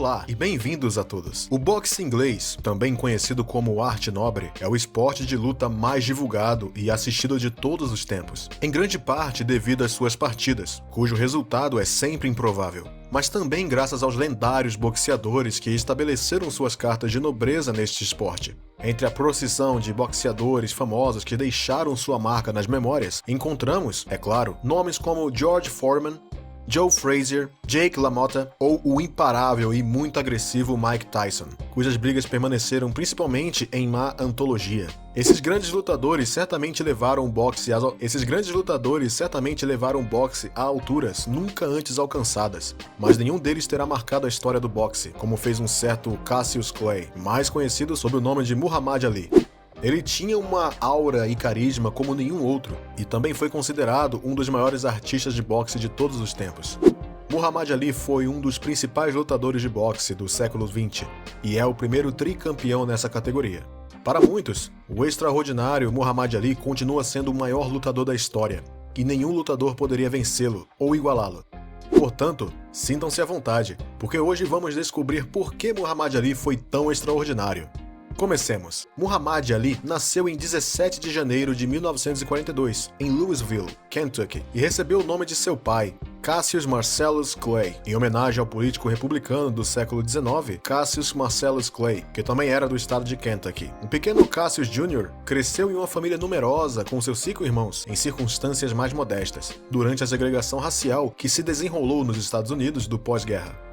Olá e bem-vindos a todos. O boxe inglês, também conhecido como arte nobre, é o esporte de luta mais divulgado e assistido de todos os tempos, em grande parte devido às suas partidas, cujo resultado é sempre improvável, mas também graças aos lendários boxeadores que estabeleceram suas cartas de nobreza neste esporte. Entre a procissão de boxeadores famosos que deixaram sua marca nas memórias, encontramos, é claro, nomes como George Foreman, Joe Frazier, Jake LaMotta ou o imparável e muito agressivo Mike Tyson, cujas brigas permaneceram principalmente em má antologia. Esses grandes lutadores certamente levaram o boxe a alturas nunca antes alcançadas, mas nenhum deles terá marcado a história do boxe, como fez um certo Cassius Clay, mais conhecido sob o nome de Muhammad Ali. Ele tinha uma aura e carisma como nenhum outro, e também foi considerado um dos maiores artistas de boxe de todos os tempos. Muhammad Ali foi um dos principais lutadores de boxe do século XX, e é o primeiro tricampeão nessa categoria. Para muitos, o extraordinário Muhammad Ali continua sendo o maior lutador da história, e nenhum lutador poderia vencê-lo ou igualá-lo. Portanto, sintam-se à vontade, porque hoje vamos descobrir por que Muhammad Ali foi tão extraordinário. Comecemos. Muhammad Ali nasceu em 17 de janeiro de 1942, em Louisville, Kentucky, e recebeu o nome de seu pai, Cassius Marcellus Clay, em homenagem ao político republicano do século XIX, Cassius Marcellus Clay, que também era do estado de Kentucky. O pequeno Cassius Jr. cresceu em uma família numerosa com seus 5 irmãos, em circunstâncias mais modestas, durante a segregação racial que se desenrolou nos Estados Unidos do pós-guerra.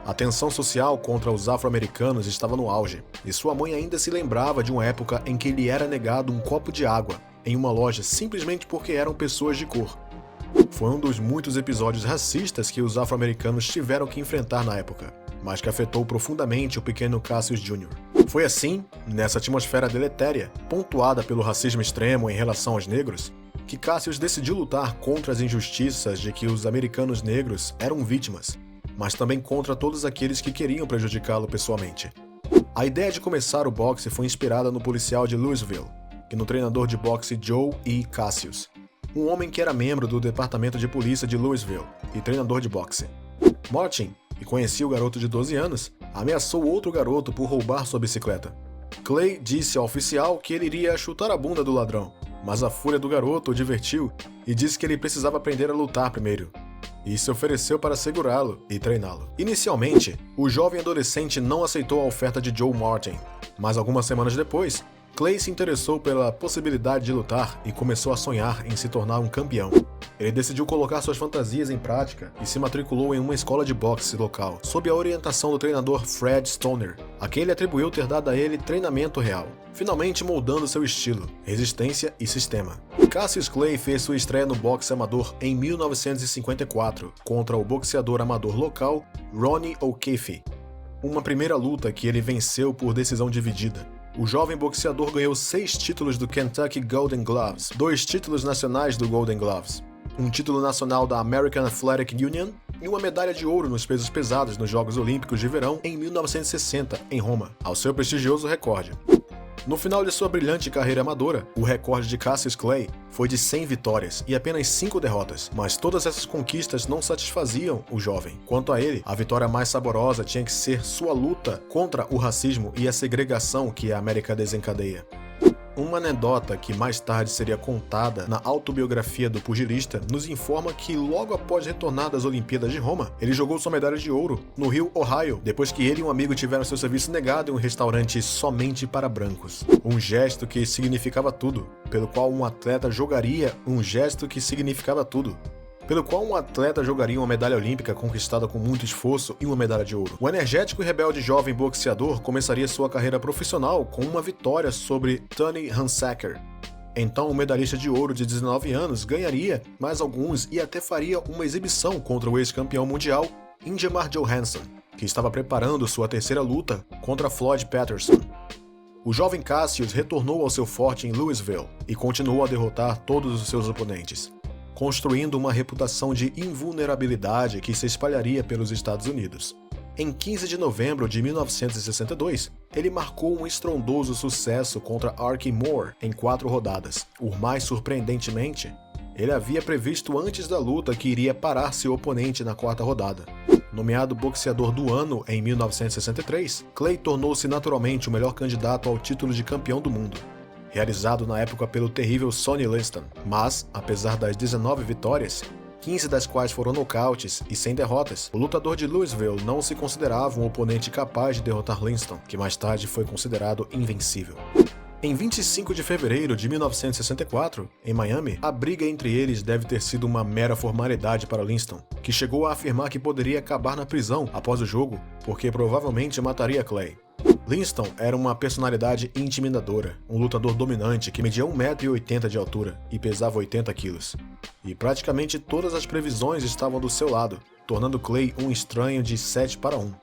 A tensão social contra os afro-americanos estava no auge, e sua mãe ainda se lembrava de uma época em que lhe era negado um copo de água em uma loja simplesmente porque eram pessoas de cor. Foi um dos muitos episódios racistas que os afro-americanos tiveram que enfrentar na época, mas que afetou profundamente o pequeno Cassius Jr. Foi assim, nessa atmosfera deletéria, pontuada pelo racismo extremo em relação aos negros, que Cassius decidiu lutar contra as injustiças de que os americanos negros eram vítimas, mas também contra todos aqueles que queriam prejudicá-lo pessoalmente. A ideia de começar o boxe foi inspirada no policial de Louisville e no treinador de boxe Joe E. Cassius, um homem que era membro do departamento de polícia de Louisville e treinador de boxe. Martin, que conhecia o garoto de 12 anos, ameaçou outro garoto por roubar sua bicicleta. Clay disse ao oficial que ele iria chutar a bunda do ladrão, mas a fúria do garoto o divertiu e disse que ele precisava aprender a lutar primeiro, e se ofereceu para segurá-lo e treiná-lo. Inicialmente, o jovem adolescente não aceitou a oferta de Joe Martin, mas algumas semanas depois, Clay se interessou pela possibilidade de lutar e começou a sonhar em se tornar um campeão. Ele decidiu colocar suas fantasias em prática e se matriculou em uma escola de boxe local, sob a orientação do treinador Fred Stoner, a quem ele atribuiu ter dado a ele treinamento real, finalmente moldando seu estilo, resistência e sistema. Cassius Clay fez sua estreia no boxe amador em 1954 contra o boxeador amador local Ronnie O'Keefe, uma primeira luta que ele venceu por decisão dividida. O jovem boxeador ganhou 6 títulos do Kentucky Golden Gloves, 2 títulos nacionais do Golden Gloves, um título nacional da American Athletic Union e uma medalha de ouro nos pesos pesados nos Jogos Olímpicos de Verão em 1960, em Roma, ao seu prestigioso recorde. No final de sua brilhante carreira amadora, o recorde de Cassius Clay foi de 100 vitórias e apenas 5 derrotas, mas todas essas conquistas não satisfaziam o jovem. Quanto a ele, a vitória mais saborosa tinha que ser sua luta contra o racismo e a segregação que a América desencadeia. Uma anedota que mais tarde seria contada na autobiografia do pugilista nos informa que logo após retornar das Olimpíadas de Roma, ele jogou sua medalha de ouro no rio Ohio, depois que ele e um amigo tiveram seu serviço negado em um restaurante somente para brancos. Um gesto que significava tudo, pelo qual um atleta jogaria uma medalha olímpica conquistada com muito esforço e uma medalha de ouro. O energético e rebelde jovem boxeador começaria sua carreira profissional com uma vitória sobre Tony Hansacker. Então o medalhista de ouro de 19 anos ganharia mais alguns e até faria uma exibição contra o ex-campeão mundial Ingemar Johansson, que estava preparando sua terceira luta contra Floyd Patterson. O jovem Cassius retornou ao seu forte em Louisville e continuou a derrotar todos os seus oponentes, construindo uma reputação de invulnerabilidade que se espalharia pelos Estados Unidos. Em 15 de novembro de 1962, ele marcou um estrondoso sucesso contra Arkie Moore em 4 rodadas. O mais surpreendentemente, ele havia previsto antes da luta que iria parar seu oponente na 4ª rodada. nomeado boxeador do ano em 1963, Clay tornou-se naturalmente o melhor candidato ao título de campeão do mundo, realizado na época pelo terrível Sonny Liston. Mas, apesar das 19 vitórias, 15 das quais foram nocautes e sem derrotas, o lutador de Louisville não se considerava um oponente capaz de derrotar Liston, que mais tarde foi considerado invencível. Em 25 de fevereiro de 1964, em Miami, a briga entre eles deve ter sido uma mera formalidade para Liston, que chegou a afirmar que poderia acabar na prisão após o jogo, porque provavelmente mataria Clay. Liston era uma personalidade intimidadora, um lutador dominante que media 1,80 m de altura e pesava 80 kg. E praticamente todas as previsões estavam do seu lado, tornando Clay um estranho de 7-1.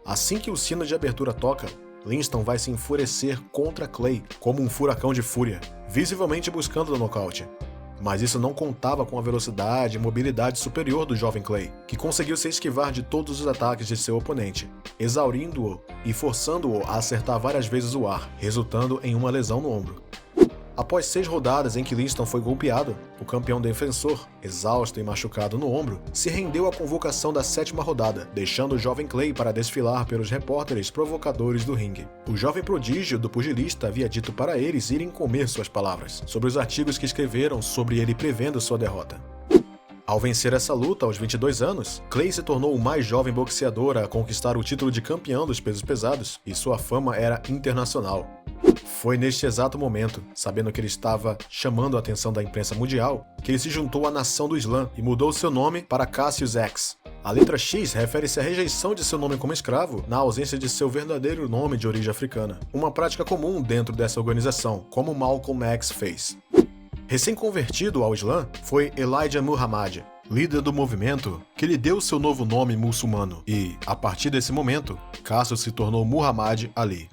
Assim que o sino de abertura toca, Liston vai se enfurecer contra Clay como um furacão de fúria, visivelmente buscando o nocaute. Mas isso não contava com a velocidade e mobilidade superior do jovem Clay, que conseguiu se esquivar de todos os ataques de seu oponente, exaurindo-o e forçando-o a acertar várias vezes o ar, resultando em uma lesão no ombro. Após 6 rodadas em que Liston foi golpeado, o campeão defensor, exausto e machucado no ombro, se rendeu à convocação da 7ª rodada, deixando o jovem Clay para desfilar pelos repórteres provocadores do ringue. O jovem prodígio do pugilista havia dito para eles irem comer suas palavras, sobre os artigos que escreveram sobre ele prevendo sua derrota. Ao vencer essa luta aos 22 anos, Clay se tornou o mais jovem boxeador a conquistar o título de campeão dos pesos pesados, e sua fama era internacional. Foi neste exato momento, sabendo que ele estava chamando a atenção da imprensa mundial, que ele se juntou à nação do Islã e mudou seu nome para Cassius X. A letra X refere-se à rejeição de seu nome como escravo na ausência de seu verdadeiro nome de origem africana, uma prática comum dentro dessa organização, como Malcolm X fez. Recém-convertido ao Islã, foi Elijah Muhammad, líder do movimento, que lhe deu seu novo nome muçulmano e, a partir desse momento, Cassius se tornou Muhammad Ali.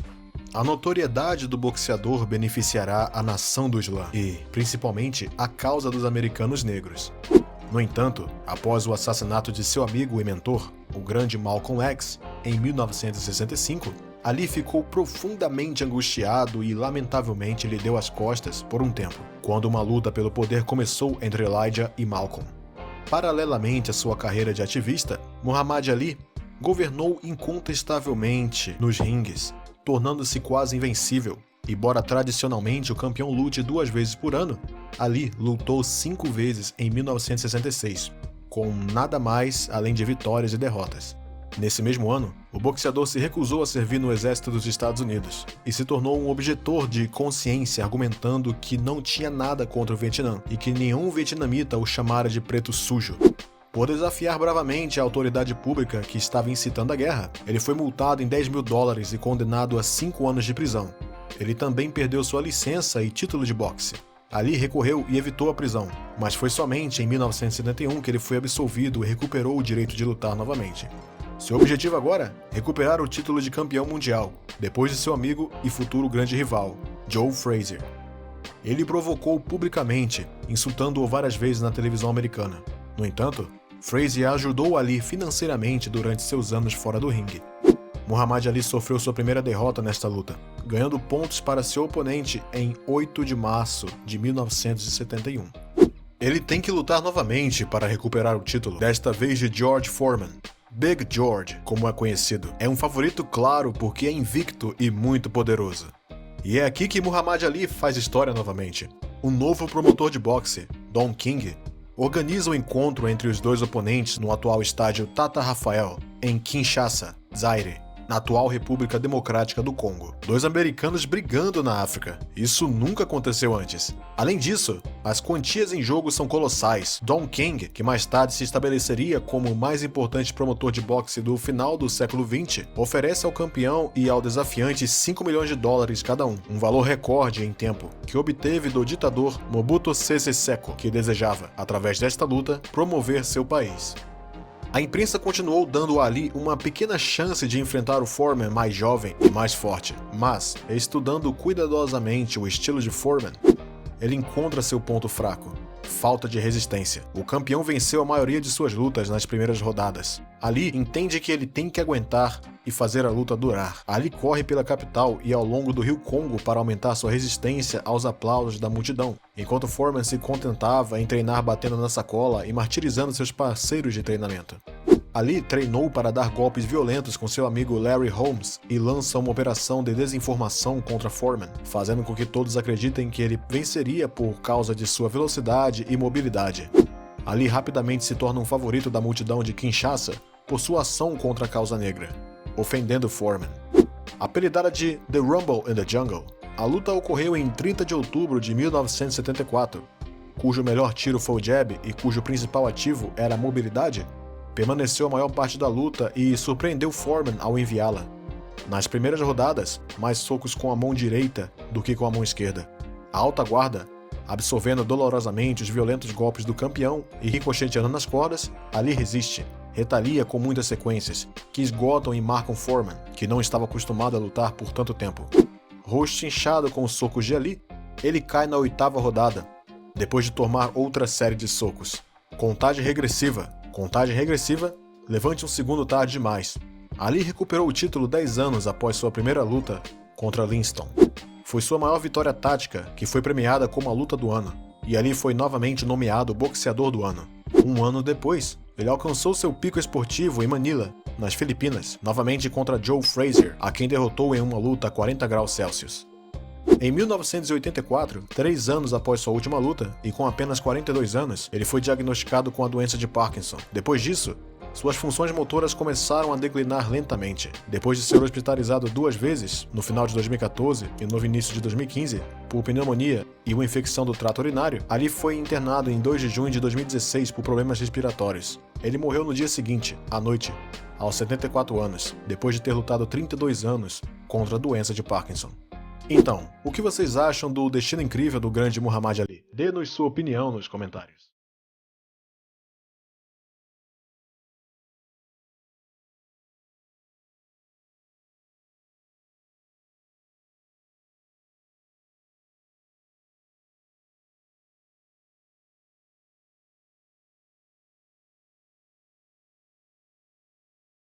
A notoriedade do boxeador beneficiará a nação do Islã e, principalmente, a causa dos americanos negros. No entanto, após o assassinato de seu amigo e mentor, o grande Malcolm X, em 1965, Ali ficou profundamente angustiado e, lamentavelmente, lhe deu as costas por um tempo, quando uma luta pelo poder começou entre Elijah e Malcolm. Paralelamente à sua carreira de ativista, Muhammad Ali governou incontestavelmente nos ringues, tornando-se quase invencível. E, embora tradicionalmente o campeão lute 2 vezes por ano, Ali lutou 5 vezes em 1966, com nada mais além de vitórias e derrotas. Nesse mesmo ano, o boxeador se recusou a servir no exército dos Estados Unidos e se tornou um objetor de consciência, argumentando que não tinha nada contra o Vietnã e que nenhum vietnamita o chamara de preto sujo. Por desafiar bravamente a autoridade pública que estava incitando a guerra, ele foi multado em $10 mil e condenado a 5 anos de prisão. Ele também perdeu sua licença e título de boxe. Ali recorreu e evitou a prisão, mas foi somente em 1971 que ele foi absolvido e recuperou o direito de lutar novamente. Seu objetivo agora? Recuperar o título de campeão mundial, depois de seu amigo e futuro grande rival, Joe Frazier. Ele provocou publicamente, insultando-o várias vezes na televisão americana. No entanto, Frazier ajudou Ali financeiramente durante seus anos fora do ringue. Muhammad Ali sofreu sua primeira derrota nesta luta, ganhando pontos para seu oponente em 8 de março de 1971. Ele tem que lutar novamente para recuperar o título, desta vez de George Foreman. Big George, como é conhecido, é um favorito claro porque é invicto e muito poderoso. E é aqui que Muhammad Ali faz história novamente. O novo promotor de boxe, Don King, organiza o encontro entre os dois oponentes no atual estádio Tata Rafael, em Kinshasa, Zaire, na atual República Democrática do Congo. 2 americanos brigando na África. Isso nunca aconteceu antes. Além disso, as quantias em jogo são colossais. Don King, que mais tarde se estabeleceria como o mais importante promotor de boxe do final do século XX, oferece ao campeão e ao desafiante $5 milhões cada um valor recorde em tempo, que obteve do ditador Mobutu Sese Seko, que desejava, através desta luta, promover seu país. A imprensa continuou dando a Ali uma pequena chance de enfrentar o Foreman mais jovem e mais forte, mas, estudando cuidadosamente o estilo de Foreman, ele encontra seu ponto fraco: falta de resistência. O campeão venceu a maioria de suas lutas nas primeiras rodadas. Ali entende que ele tem que aguentar e fazer a luta durar. Ali corre pela capital e ao longo do rio Congo para aumentar sua resistência aos aplausos da multidão, enquanto Foreman se contentava em treinar batendo na sacola e martirizando seus parceiros de treinamento. Ali treinou para dar golpes violentos com seu amigo Larry Holmes e lança uma operação de desinformação contra Foreman, fazendo com que todos acreditem que ele venceria por causa de sua velocidade e mobilidade. Ali rapidamente se torna um favorito da multidão de Kinshasa por sua ação contra a causa negra, ofendendo Foreman. Apelidada de The Rumble in the Jungle, a luta ocorreu em 30 de outubro de 1974, cujo melhor tiro foi o jab e cujo principal ativo era a mobilidade, permaneceu a maior parte da luta e surpreendeu Foreman ao enviá-la. Nas primeiras rodadas, mais socos com a mão direita do que com a mão esquerda. A alta guarda, absorvendo dolorosamente os violentos golpes do campeão e ricocheteando nas cordas, ali resiste, retalia com muitas sequências, que esgotam e marcam Foreman, que não estava acostumado a lutar por tanto tempo. Rosto inchado com os socos de Ali, ele cai na 8ª rodada, depois de tomar outra série de socos. Contagem regressiva, levante um segundo tarde demais. Ali recuperou o título 10 anos após sua primeira luta contra Livingston. Foi sua maior vitória tática, que foi premiada como a luta do ano, e Ali foi novamente nomeado boxeador do ano. Um ano depois, ele alcançou seu pico esportivo em Manila, nas Filipinas, novamente contra Joe Frazier, a quem derrotou em uma luta a 40 graus Celsius. Em 1984, 3 anos após sua última luta, e com apenas 42 anos, ele foi diagnosticado com a doença de Parkinson. Depois disso, suas funções motoras começaram a declinar lentamente. Depois de ser hospitalizado 2 vezes, no final de 2014 e no início de 2015, por pneumonia e uma infecção do trato urinário, Ali foi internado em 2 de junho de 2016 por problemas respiratórios. Ele morreu no dia seguinte, à noite, aos 74 anos, depois de ter lutado 32 anos contra a doença de Parkinson. Então, o que vocês acham do destino incrível do grande Muhammad Ali? Dê-nos sua opinião nos comentários.